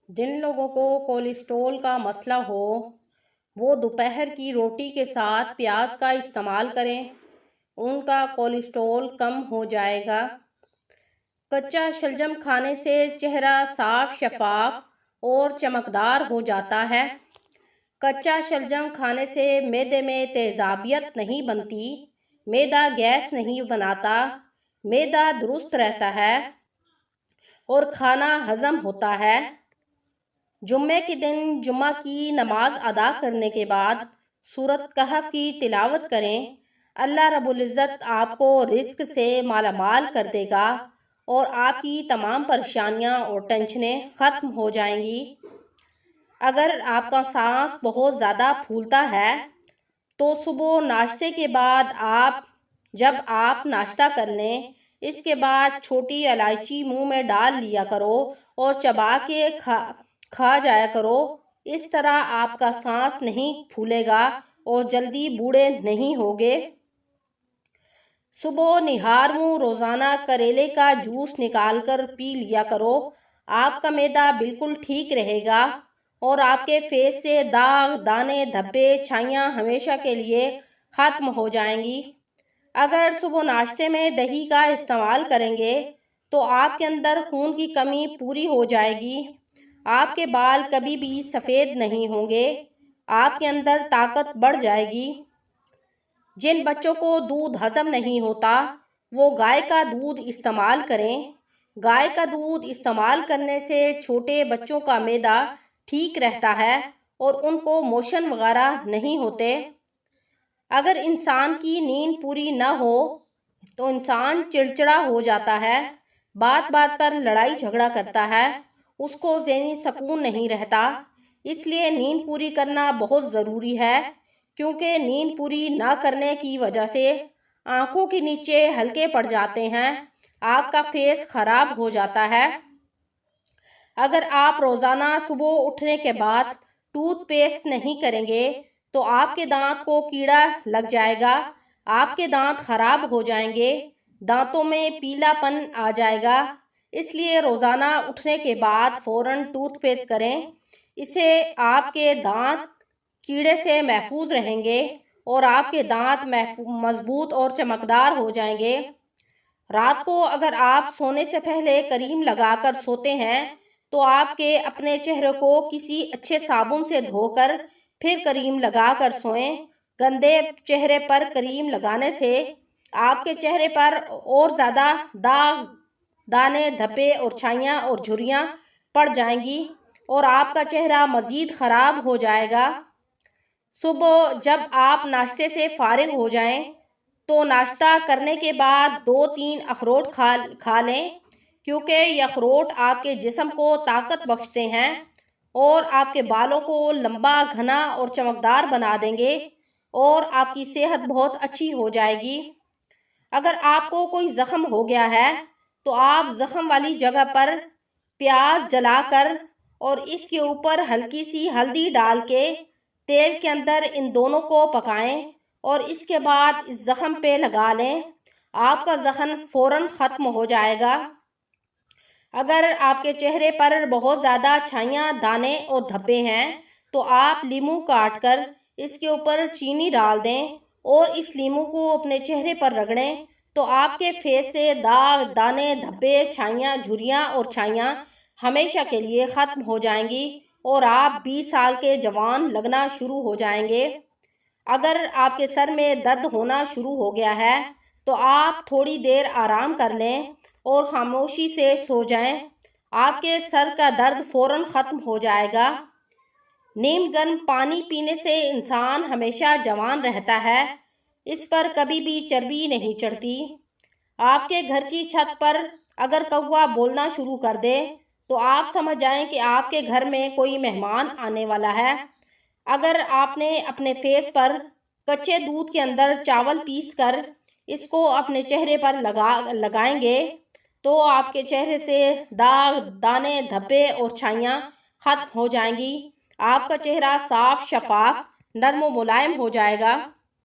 جن لوگوں کو کولیسٹرول کا مسئلہ ہو وہ دوپہر کی روٹی کے ساتھ پیاز کا استعمال کریں، ان کا کولیسٹرول کم ہو جائے گا۔ کچا شلجم کھانے سے چہرہ صاف، شفاف اور چمکدار ہو جاتا ہے۔ کچا شلجم کھانے سے معدے میں تیزابیت نہیں بنتی، معدہ گیس نہیں بناتا، معدہ درست رہتا ہے اور کھانا ہضم ہوتا ہے۔ جمعے کے دن جمعہ کی نماز ادا کرنے کے بعد سورۃ کہف کی تلاوت کریں، اللہ رب العزت آپ کو رزق سے مالا مال کر دے گا اور آپ کی تمام پریشانیاں اور ٹینشنیں ختم ہو جائیں گی۔ اگر آپ کا سانس بہت زیادہ پھولتا ہے تو صبح ناشتے کے بعد جب آپ ناشتہ کر لیں، اس کے بعد چھوٹی الائچی منہ میں ڈال لیا کرو اور چبا کے کھا جایا کرو۔ اس طرح آپ کا سانس نہیں پھولے گا اور جلدی بوڑھے نہیں ہوگے۔ صبح نہار منہ روزانہ کریلے کا جوس نکال کر پی لیا کرو، آپ کا معدہ بالکل ٹھیک رہے گا اور آپ کے فیس سے داغ، دانے، دھبے، چھائیاں ہمیشہ کے لیے ختم ہو جائیں گی۔ اگر صبح ناشتے میں دہی کا استعمال کریں گے تو آپ کے اندر خون کی کمی پوری ہو جائے گی، آپ کے بال کبھی بھی سفید نہیں ہوں گے، آپ کے اندر طاقت بڑھ جائے گی۔ جن بچوں کو دودھ ہضم نہیں ہوتا وہ گائے کا دودھ استعمال کریں۔ گائے کا دودھ استعمال کرنے سے چھوٹے بچوں کا معدہ ٹھیک رہتا ہے اور ان کو موشن وغیرہ نہیں ہوتے۔ اگر انسان کی نیند پوری نہ ہو تو انسان چڑچڑا ہو جاتا ہے، بات بات پر لڑائی جھگڑا کرتا ہے، اس کو ذہنی سکون نہیں رہتا۔ اس لیے نیند پوری کرنا بہت ضروری ہے، کیونکہ نیند پوری نہ کرنے کی وجہ سے آنکھوں کے نیچے ہلکے پڑ جاتے ہیں، آپ کا فیس خراب ہو جاتا ہے۔ اگر آپ روزانہ صبح اٹھنے کے بعد ٹوتھ پیسٹ نہیں کریں گے تو آپ کے دانت کو کیڑا لگ جائے گا، آپ کے دانت خراب ہو جائیں گے، دانتوں میں پیلا پن آ جائے گا۔ اس لیے روزانہ اٹھنے کے بعد فوراً ٹوتھ پیسٹ کریں، اس سے آپ کے دانت کیڑے سے محفوظ رہیں گے اور آپ کے دانت مضبوط اور چمکدار ہو جائیں گے۔ رات کو اگر آپ سونے سے پہلے کریم لگا کر سوتے ہیں تو آپ کے اپنے چہرے کو کسی اچھے صابن سے دھو کر پھر کریم لگا کر سوئیں۔ گندے چہرے پر کریم لگانے سے آپ کے چہرے پر اور زیادہ داغ، دانے، دھبے اور چھائیاں اور جھریاں پڑ جائیں گی اور آپ کا چہرہ مزید خراب ہو جائے گا۔ صبح جب آپ ناشتے سے فارغ ہو جائیں تو ناشتہ کرنے کے بعد 2-3 اخروٹ کھا لیں، کیونکہ یہ اخروٹ آپ کے جسم کو طاقت بخشتے ہیں اور آپ کے بالوں کو لمبا، گھنا اور چمکدار بنا دیں گے اور آپ کی صحت بہت اچھی ہو جائے گی۔ اگر آپ کو کوئی زخم ہو گیا ہے تو آپ زخم والی جگہ پر پیاز جلا کر اور اس کے اوپر ہلکی سی ہلدی ڈال کے تیل کے اندر ان دونوں کو پکائیں اور اس کے بعد اس زخم پہ لگا لیں، آپ کا زخم فوراً ختم ہو جائے گا۔ اگر آپ کے چہرے پر بہت زیادہ چھائیاں، دانے اور دھبے ہیں تو آپ لیموں کاٹ کر اس کے اوپر چینی ڈال دیں اور اس لیموں کو اپنے چہرے پر رگڑیں تو آپ کے فیس سے داغ، دانے، دھبے، چھائیاں، جھریاں اور چھائیاں ہمیشہ کے لیے ختم ہو جائیں گی اور آپ 20 سال کے جوان لگنا شروع ہو جائیں گے۔ اگر آپ کے سر میں درد ہونا شروع ہو گیا ہے تو آپ تھوڑی دیر آرام کر لیں اور خاموشی سے سو جائیں، آپ کے سر کا درد فوراً ختم ہو جائے گا۔ نیم گرم پانی پینے سے انسان ہمیشہ جوان رہتا ہے، اس پر کبھی بھی چربی نہیں چڑھتی۔ آپ کے گھر کی چھت پر اگر کوّا بولنا شروع کر دے تو آپ سمجھ جائیں کہ آپ کے گھر میں کوئی مہمان آنے والا ہے۔ اگر آپ نے اپنے فیس پر کچے دودھ کے اندر چاول پیس کر اس کو اپنے چہرے پر لگائیں گے تو آپ کے چہرے سے داغ، دانے، دھبے اور چھائیاں ختم ہو جائیں گی، آپ کا چہرہ صاف، شفاف، نرم و ملائم ہو جائے گا۔